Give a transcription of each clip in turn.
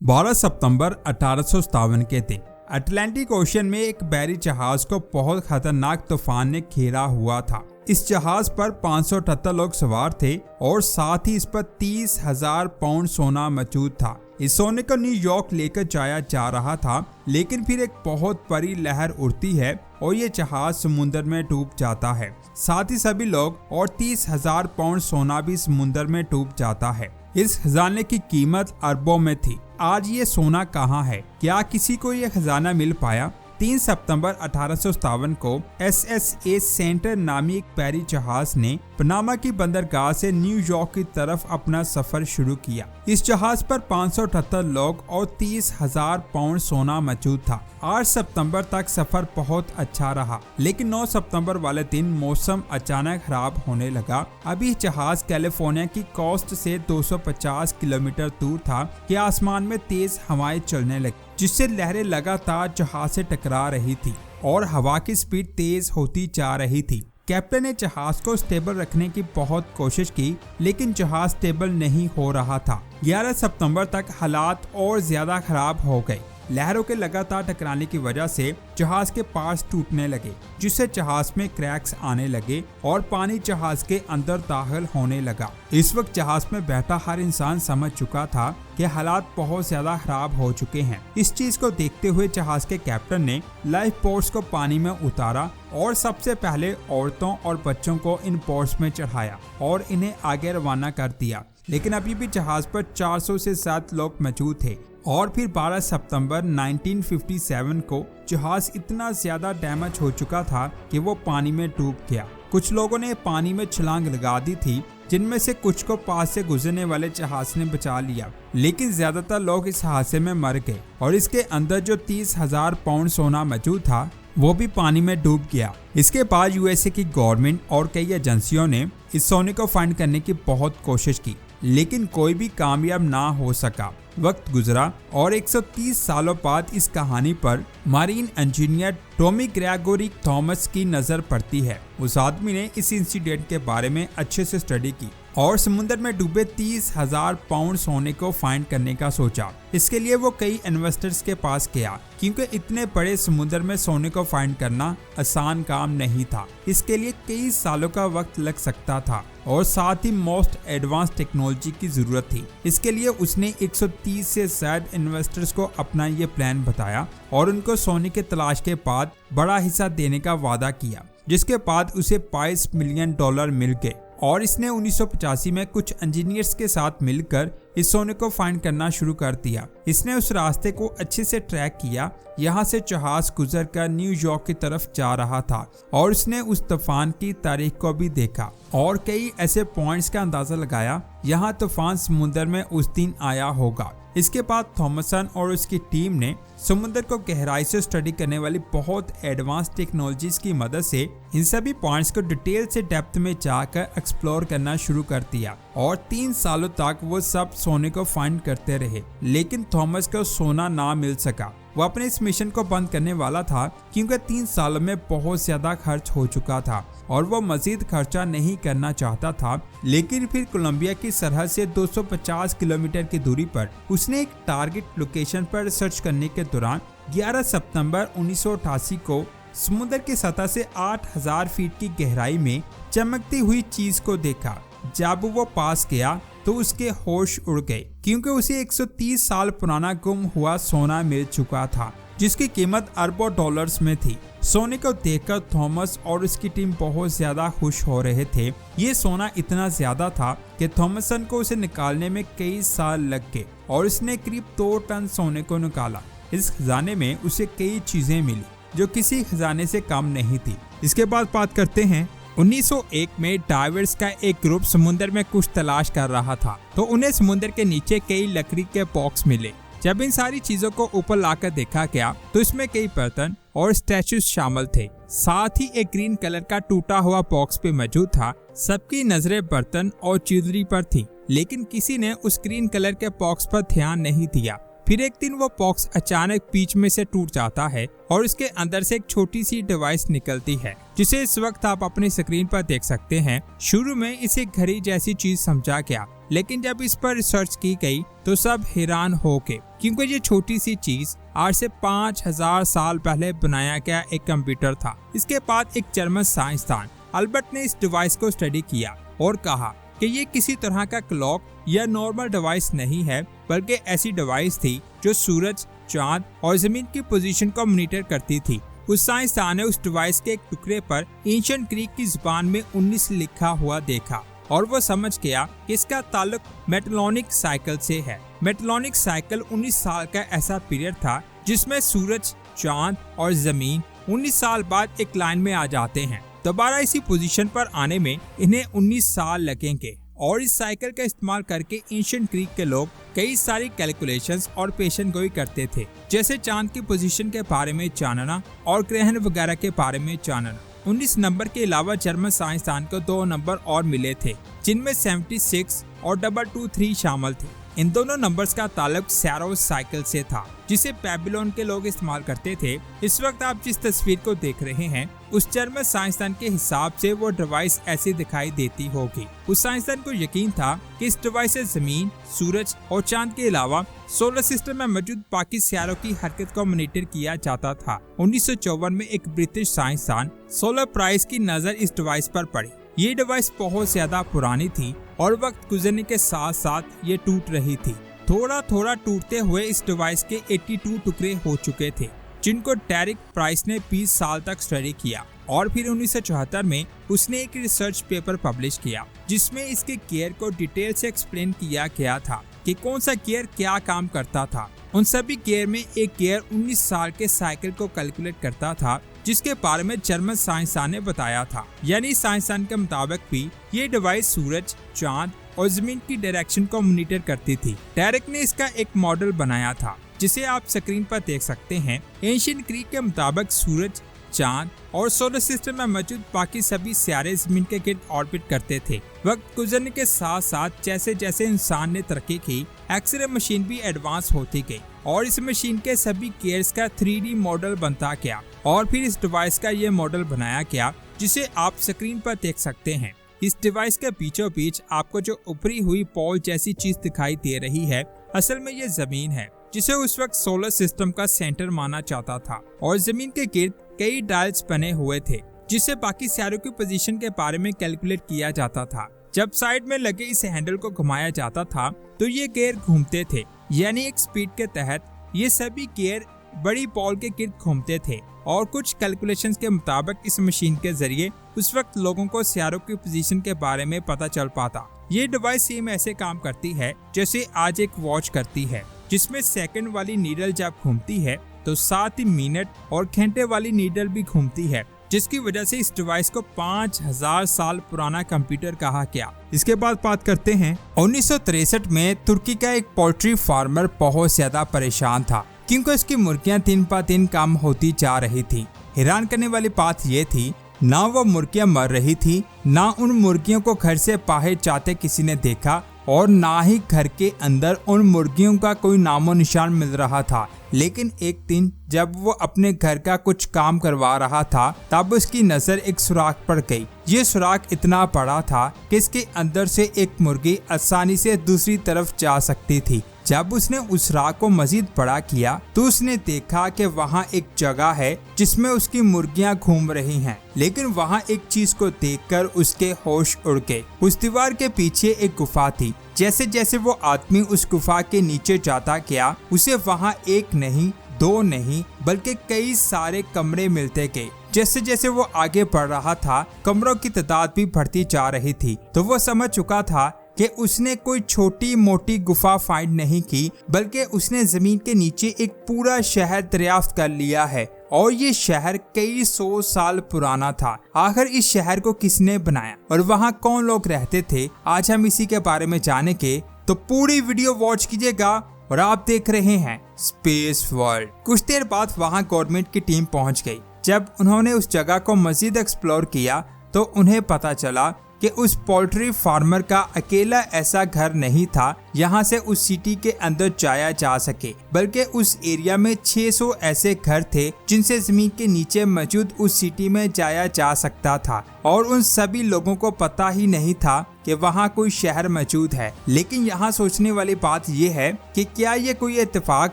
12 सितंबर 1857 के दिन Atlantic ocean में एक बैरी जहाज को बहुत खतरनाक तूफान ने घेरा हुआ था। इस जहाज पर 578 लोग सवार थे और साथ ही इस पर 30,000 पाउंड सोना मौजूद था। इस सोने को न्यूयॉर्क लेकर जाया जा रहा था, लेकिन फिर एक बहुत बड़ी लहर उड़ती है और ये जहाज समुद्र में डूब जाता है। साथ ही सभी लोग और 30,000 पाउंड सोना भी समुद्र में डूब जाता है। इस खजाने की कीमत अरबों में थी। आज ये सोना कहाँ है? क्या किसी को ये खजाना मिल पाया? 3 सितंबर 1857 को SSA सेंटर नामी एक बैरी जहाज ने पनामा की बंदरगाह से न्यूयॉर्क की तरफ अपना सफर शुरू किया। इस जहाज पर 578 लोग और 30,000 पाउंड सोना मौजूद था। 8 सितंबर तक सफर बहुत अच्छा रहा, लेकिन 9 सितंबर वाले दिन मौसम अचानक खराब होने लगा। अभी जहाज कैलिफोर्निया की कोस्ट से 250 किलोमीटर दूर था कि आसमान में तेज हवाएं चलने लगी, जिससे लहरें लगातार जहाज से टकरा रही थी और हवा की स्पीड तेज होती जा रही थी। कैप्टन ने जहाज को स्टेबल रखने की बहुत कोशिश की, लेकिन जहाज स्टेबल नहीं हो रहा था। 11 सितंबर तक हालात और ज्यादा खराब हो गए। लहरों के लगातार टकराने की वजह से जहाज के पार्ट्स टूटने लगे, जिससे जहाज में क्रैक्स आने लगे और पानी जहाज के अंदर दाखिल होने लगा। इस वक्त जहाज में बैठा हर इंसान समझ चुका था कि हालात बहुत ज्यादा खराब हो चुके हैं। इस चीज को देखते हुए जहाज के कैप्टन ने लाइफ बोट्स को पानी में उतारा और सबसे पहले औरतों और बच्चों को इन बोट्स में चढ़ाया और इन्हें आगे रवाना कर दिया। लेकिन अभी भी जहाज पर 400 से 7 लोग मौजूद थे। और फिर 12 सितंबर 1957 को जहाज इतना ज्यादा डैमेज हो चुका था कि वो पानी में डूब गया। कुछ लोगों ने पानी में छलांग लगा दी थी, जिनमें से कुछ को पास से गुजरने वाले जहाज ने बचा लिया, लेकिन ज्यादातर लोग इस हादसे में मर गए और इसके अंदर जो 30,000 पाउंड सोना मौजूद था वो भी पानी में डूब गया। इसके बाद USA की गवर्नमेंट और कई एजेंसियों ने इस सोने को फाइंड करने की बहुत कोशिश की, लेकिन कोई भी कामयाब ना हो सका। वक्त गुजरा और 130 सालों बाद इस कहानी पर marine engineer Tommy Gregory Thomas की नजर पड़ती है। उस आदमी ने इस इंसिडेंट के बारे में अच्छे से स्टडी की और समुद्र में डूबे 30,000 पाउंड सोने को फाइंड करने का सोचा। इसके लिए वो कई इन्वेस्टर्स के पास गया, क्योंकि इतने बड़े समुद्र में सोने को फाइंड करना आसान काम नहीं था। इसके लिए कई सालों का वक्त लग सकता था और साथ ही मोस्ट एडवांस टेक्नोलॉजी की जरूरत थी। इसके लिए उसने 130 से ज्यादा इन्वेस्टर्स को अपना ये प्लान बताया और उनको सोने के तलाश के बाद बड़ा हिस्सा देने का वादा किया, जिसके बाद उसे $22 मिलियन मिल गए। और इसने 1985 में कुछ इंजीनियर्स के साथ मिलकर इस सोने को फाइंड करना शुरू कर दिया। इसने उस रास्ते को अच्छे से ट्रैक किया। यहाँ से जहाज गुजरकर न्यूयॉर्क की तरफ जा रहा था और उसने उस तूफान की तारीख को भी देखा और कई ऐसे पॉइंट्स का अंदाजा लगाया यहाँ तूफान समुद्र में उस दिन आया होगा। इसके बाद थॉमसन और उसकी टीम ने समुद्र को गहराई से स्टडी करने वाली बहुत एडवांस टेक्नोलॉजीज की मदद से इन सभी पॉइंट्स को डिटेल से डेप्थ में जाकर एक्सप्लोर करना शुरू कर दिया और 3 सालों तक वो सब सोने को फाइंड करते रहे, लेकिन थॉमस को सोना ना मिल सका। वो अपने इस मिशन को बंद करने वाला था, क्योंकि 3 सालों में बहुत ज्यादा खर्च हो चुका था और वो मजीद खर्चा नहीं करना चाहता था। लेकिन फिर कोलंबिया की सरहद से 250 किलोमीटर की दूरी पर उसने एक टारगेट लोकेशन पर रिसर्च करने के दौरान 11 सितंबर 1988 को समुद्र की सतह से 8,000 फीट की गहराई में चमकती हुई चीज को देखा। जब वो पास गया तो उसके होश उड़ गए, क्योंकि उसे 130 साल पुराना गुम हुआ सोना मिल चुका था, जिसकी कीमत अरबों डॉलर्स में थी। सोने को देखकर थॉमस और उसकी टीम बहुत ज्यादा खुश हो रहे थे। ये सोना इतना ज्यादा था कि थॉमसन को उसे निकालने में कई साल लग गए और उसने करीब 2 टन सोने को निकाला। इस खजाने में उसे कई चीजें मिली जो किसी खजाने से कम नहीं थी। इसके बाद बात करते हैं 1901 में डाइवर्स का एक ग्रुप समुद्र में कुछ तलाश कर रहा था, तो उन्हें समुद्र के नीचे कई लकड़ी के बॉक्स मिले। जब इन सारी चीजों को ऊपर लाकर देखा गया तो इसमें कई बर्तन और स्टैचूज शामिल थे। साथ ही एक ग्रीन कलर का टूटा हुआ बॉक्स भी मौजूद था। सबकी नजरें बर्तन और ज्वेलरी पर थी, लेकिन किसी ने उस ग्रीन कलर के बॉक्स पर ध्यान नहीं दिया। फिर एक दिन वो बॉक्स अचानक बीच में से टूट जाता है और उसके अंदर से एक छोटी सी डिवाइस निकलती है, जिसे इस वक्त आप अपनी स्क्रीन पर देख सकते हैं। शुरू में इसे घड़ी जैसी चीज समझा गया, लेकिन जब इस पर रिसर्च की गई तो सब हैरान हो गए, क्योंकि ये छोटी सी चीज आज से 5000 साल पहले बनाया गया एक कंप्यूटर था। इसके बाद एक जर्मन साइंसदान अल्बर्ट ने इस डिवाइस को स्टडी किया और कहा कि ये किसी तरह का क्लॉक या नॉर्मल डिवाइस नहीं है, बल्कि ऐसी डिवाइस थी जो सूरज, चांद और जमीन की पोजीशन को मॉनिटर करती थी। उस साइंसदान ने उस डिवाइस के एक टुकड़े पर एंशिएंट ग्रीक की जुबान में 19 लिखा हुआ देखा और वो समझ गया कि इसका ताल्लुक मेटलॉनिक साइकिल से है। मेटलॉनिक साइकिल 19 साल का ऐसा पीरियड था जिसमें सूरज, चांद और जमीन 19 साल बाद एक लाइन में आ जाते हैं। दोबारा इसी पोजीशन पर आने में इन्हें 19 साल लगेंगे और इस साइकिल का इस्तेमाल करके एंशिएंट ग्रीक के लोग कई सारी कैलकुलेशंस और पेशन गोई करते थे, जैसे चांद की पोजीशन के बारे में जानना और ग्रहण वगैरह के बारे में जानना। 19 नंबर के अलावा जर्मन साइंसदान को 2 नंबर और मिले थे, जिनमें 76 और 223 शामिल थे। इन दोनों नंबर्स का ताल्लुक सैरोस साइकिल से था, जिसे बेबीलोन के लोग इस्तेमाल करते थे। इस वक्त आप जिस तस्वीर को देख रहे हैं, उस जर्मन साइंसदान के हिसाब से वो डिवाइस ऐसी दिखाई देती होगी। उस साइंसदान को यकीन था कि इस डिवाइस से जमीन, सूरज और चांद के अलावा सोलर सिस्टम में मौजूद बाकी सितारों की हरकत को मॉनिटर किया जाता था। 1954 में एक ब्रिटिश साइंसदान सोलर प्राइस की नजर इस डिवाइस पर पड़ी। ये डिवाइस बहुत ज्यादा पुरानी थी और वक्त गुजरने के साथ साथ ये टूट रही थी। थोड़ा थोड़ा टूटते हुए इस डिवाइस के 82 टुकड़े हो चुके थे, जिनको डेरिक प्राइस ने 20 साल तक स्टडी किया और फिर 1974 में उसने एक रिसर्च पेपर पब्लिश किया, जिसमें इसके गियर को डिटेल से एक्सप्लेन किया गया था कि कौन सा गियर क्या काम करता था। उन सभी गियर में एक गियर 19 साल के साइकिल को कैलकुलेट करता था, जिसके बारे में जर्मन साइंसदान ने बताया था। यानी साइंसदान के मुताबिक भी ये डिवाइस सूरज, चांद और जमीन की डायरेक्शन को मॉनिटर करती थी। डेरिक ने इसका एक मॉडल बनाया था, जिसे आप स्क्रीन पर देख सकते हैं। एंशिएंट ग्रीक के मुताबिक सूरज, चांद और सोलर सिस्टम में मौजूद बाकी सभी सितारे जमीन के गिर्द ऑर्बिट करते थे। वक्त गुजरने के साथ साथ जैसे जैसे इंसान ने तरक्की की, एक्सरे मशीन भी एडवांस होती गई और इस मशीन के सभी गियर्स का 3D मॉडल बनता गया और फिर इस डिवाइस का ये मॉडल बनाया गया, जिसे आप स्क्रीन पर देख सकते हैं। इस डिवाइस के बीचों बीच आपको जो उभरी हुई बॉल जैसी चीज दिखाई दे रही है, असल में ये जमीन है, जिसे उस वक्त सोलर सिस्टम का सेंटर माना जाता था और जमीन के गिर्द कई डायल्स बने हुए थे, जिससे बाकी सितारों की पोजीशन के बारे में कैलकुलेट किया जाता था। जब साइड में लगे इस हैंडल को घुमाया जाता था तो ये गियर घूमते थे, यानी एक स्पीड के तहत ये सभी गियर बड़ी बॉल के गिर्द घूमते थे और कुछ कैलकुलेशंस के मुताबिक इस मशीन के जरिए उस वक्त लोगों को सितारों की पोजीशन के बारे में पता चल पाता। ये डिवाइस सेम ऐसे काम करती है जैसे आज एक वॉच करती है, जिसमें सेकंड वाली नीडल जब घूमती है तो साथ ही मिनट और घंटे वाली नीडल भी घूमती है, जिसकी वजह से इस डिवाइस को 5000 साल पुराना कंप्यूटर कहा गया। इसके बाद बात करते हैं 1963 में तुर्की का एक पोल्ट्री फार्मर बहुत ज्यादा परेशान था, क्योंकि उसकी मुर्गियां दिन ब दिन कम होती जा रही थी। हैरान करने वाली बात यह थी, ना वो मुर्गियां मर रही थी, ना उन मुर्गियों को घर से बाहर जाते किसी ने देखा और ना ही घर के अंदर उन मुर्गियों का कोई नामो निशान मिल रहा था। लेकिन एक दिन जब वो अपने घर का कुछ काम करवा रहा था, तब उसकी नजर एक सुराख पर गई। ये सुराख इतना बड़ा था कि इसके अंदर से एक मुर्गी आसानी से दूसरी तरफ जा सकती थी। जब उसने उस सुराख को मजीद बड़ा किया तो उसने देखा कि वहाँ एक जगह है जिसमें उसकी मुर्गियाँ घूम रही हैं। लेकिन वहाँ एक चीज को देखकर उसके होश उड़ गए। उस दीवार के पीछे एक गुफा थी। जैसे जैसे वो आदमी उस गुफा के नीचे जाता गया, उसे वहाँ एक नहीं, दो नहीं, बल्कि कई सारे कमरे मिलते गए। जैसे जैसे वो आगे बढ़ रहा था, कमरों की तादाद भी बढ़ती जा रही थी। तो वो समझ चुका था कि उसने कोई छोटी मोटी गुफा फाइंड नहीं की, बल्कि उसने जमीन के नीचे एक पूरा शहर दरियाफ्त कर लिया है और ये शहर कई 100 साल पुराना था। आखिर इस शहर को किसने बनाया और वहाँ कौन लोग रहते थे, आज हम इसी के बारे में जानेंगे। तो पूरी वीडियो वॉच कीजिएगा और आप देख रहे हैं स्पेस वर्ल्ड। कुछ देर बाद वहाँ गवर्नमेंट की टीम पहुँच गई। जब उन्होंने उस जगह को मजीद एक्सप्लोर किया तो उन्हें पता चला कि उस पोल्ट्री फार्मर का अकेला ऐसा घर नहीं था यहाँ से उस सिटी के अंदर जाया जा सके, बल्कि उस एरिया में 600 ऐसे घर थे जिनसे जमीन के नीचे मौजूद उस सिटी में जाया जा सकता था और उन सभी लोगों को पता ही नहीं था कि वहाँ कोई शहर मौजूद है। लेकिन यहाँ सोचने वाली बात यह है कि क्या ये कोई इत्तेफाक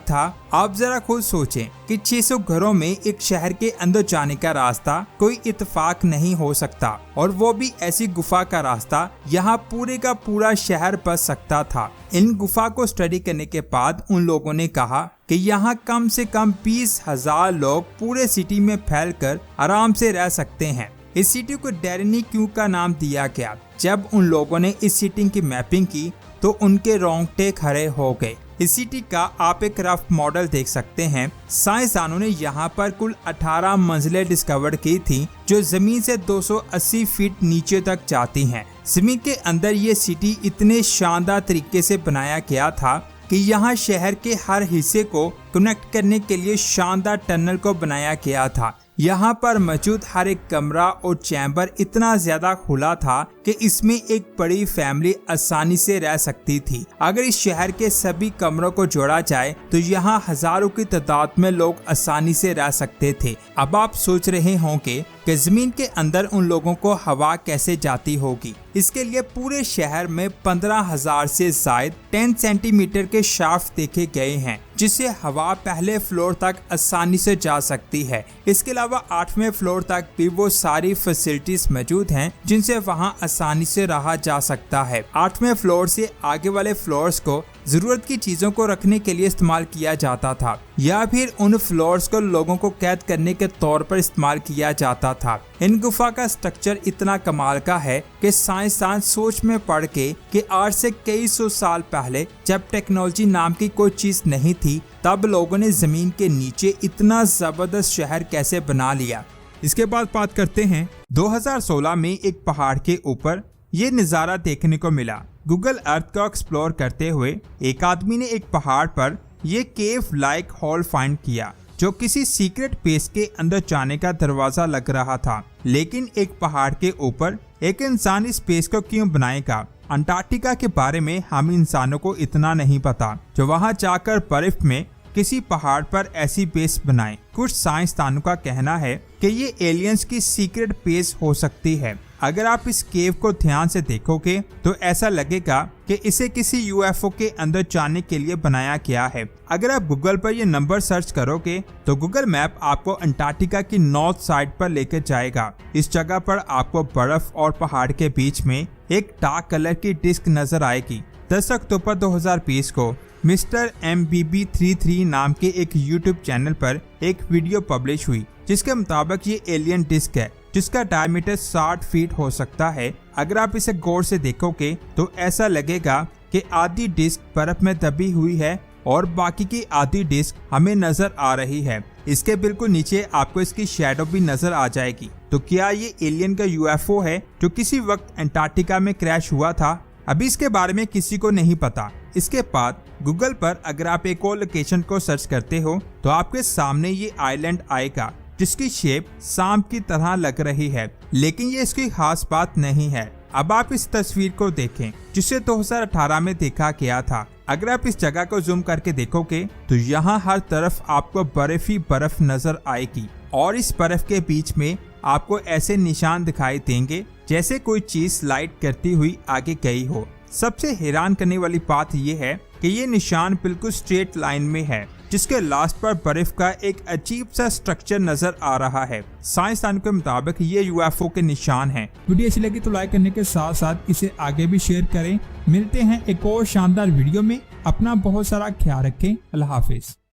था? आप जरा खुद सोचें कि 600 घरों में एक शहर के अंदर जाने का रास्ता कोई इत्तेफाक नहीं हो सकता, और वो भी ऐसी गुफा का रास्ता यहाँ पूरे का पूरा शहर बस सकता था। इन गुफा को स्टडी करने के बाद उन लोगों ने कहा कि यहाँ कम से कम 20,000 लोग पूरे सिटी में फैलकर आराम से रह सकते हैं। इस सिटी को डेरनी क्यू का नाम दिया गया। जब उन लोगों ने इस सिटी की मैपिंग की तो उनके रोंगटे खड़े हो गए। इस सिटी का आप एक रफ मॉडल देख सकते हैं। साइंसदानों ने यहाँ पर कुल 18 मंजिलें डिस्कवर की थी जो जमीन से 280 फीट नीचे तक जाती हैं। जमीन के अंदर ये सिटी इतने शानदार तरीके से बनाया गया था कि यहाँ शहर के हर हिस्से को कनेक्ट करने के लिए शानदार टनल को बनाया गया था। यहाँ पर मौजूद हर एक कमरा और चैम्बर इतना ज्यादा खुला था कि इसमें एक बड़ी फैमिली आसानी से रह सकती थी। अगर इस शहर के सभी कमरों को जोड़ा जाए तो यहाँ हजारों की तादाद में लोग आसानी से रह सकते थे। अब आप सोच रहे होंगे कि जमीन के अंदर उन लोगों को हवा कैसे जाती होगी। इसके लिए पूरे शहर में 15,000 से ज्यादा 10 सेंटीमीटर के शाफ्ट देखे गए हैं जिससे हवा पहले फ्लोर तक आसानी से जा सकती है। इसके अलावा 8वें फ्लोर तक भी वो सारी फैसिलिटीज मौजूद हैं जिनसे वहां आसानी से रहा जा सकता है। 8वें फ्लोर से आगे वाले फ्लोर्स को जरूरत की चीजों को रखने के लिए इस्तेमाल किया जाता था या फिर उन फ्लोर्स को लोगों को कैद करने के तौर पर इस्तेमाल किया जाता था। इन गुफा का स्ट्रक्चर इतना कमाल का है कि साइंसदान सोच में पड़ के कि आज से कई सौ साल पहले जब टेक्नोलॉजी नाम की कोई चीज नहीं थी तब लोगों ने जमीन के नीचे इतना जबरदस्त शहर कैसे बना लिया। इसके बाद बात करते हैं 2016 में एक पहाड़ के ऊपर ये नज़ारा देखने को मिला। गूगल अर्थ को एक्सप्लोर करते हुए एक आदमी ने एक पहाड़ पर ये केव लाइक हॉल फाइंड किया जो किसी सीक्रेट बेस के अंदर जाने का दरवाजा लग रहा था। लेकिन एक पहाड़ के ऊपर एक इंसान इस बेस को क्यों बनाएगा? अंटार्कटिका के बारे में हम इंसानों को इतना नहीं पता जो वहां जाकर बर्फ में किसी पहाड़ पर ऐसी बेस बनाए। कुछ साइंसदानों का कहना है कि ये एलियंस की सीक्रेट बेस हो सकती है। अगर आप इस केव को ध्यान से देखोगे तो ऐसा लगेगा कि इसे किसी यूएफओ के अंदर जाने के लिए बनाया गया है। अगर आप गूगल पर ये नंबर सर्च करोगे तो गूगल मैप आपको अंटार्कटिका की नॉर्थ साइड पर लेकर जाएगा। इस जगह पर आपको बर्फ और पहाड़ के बीच में एक डार्क कलर की डिस्क नजर आएगी। 10 अक्टूबर 2020 को मिस्टर MBB33 नाम के एक यूट्यूब चैनल पर एक वीडियो पब्लिश हुई जिसके मुताबिक ये एलियन डिस्क है जिसका डायमीटर 60 फीट हो सकता है। अगर आप इसे गौर से देखोगे तो ऐसा लगेगा कि आधी डिस्क बर्फ में दबी हुई है और बाकी की आधी डिस्क हमें नजर आ रही है। इसके बिल्कुल नीचे आपको इसकी शैडो भी नजर आ जाएगी। तो क्या ये एलियन का यूएफओ है जो किसी वक्त अंटार्कटिका में क्रैश हुआ था? अभी इसके बारे में किसी को नहीं पता। इसके बाद गूगल पर अगर आप एक और लोकेशन को सर्च करते हो तो आपके सामने ये आइलैंड आएगा जिसकी शेप सांप की तरह लग रही है, लेकिन ये इसकी खास बात नहीं है। अब आप इस तस्वीर को देखें जिसे 2018 में देखा गया था। अगर आप इस जगह को जूम करके देखोगे तो यहाँ हर तरफ आपको बर्फ ही बर्फ नजर आएगी और इस बर्फ के बीच में आपको ऐसे निशान दिखाई देंगे जैसे कोई चीज स्लाइड करती हुई आगे गई हो। सबसे हैरान करने वाली बात यह है कि ये निशान बिल्कुल स्ट्रेट लाइन में है जिसके लास्ट पर बर्फ का एक अजीब सा स्ट्रक्चर नजर आ रहा है। साइंसदान के मुताबिक ये यूएफओ के निशान हैं। वीडियो अच्छी लगी तो लाइक करने के साथ साथ इसे आगे भी शेयर करें। मिलते हैं एक और शानदार वीडियो में। अपना बहुत सारा ख्याल रखें। अल्लाह हाफिज।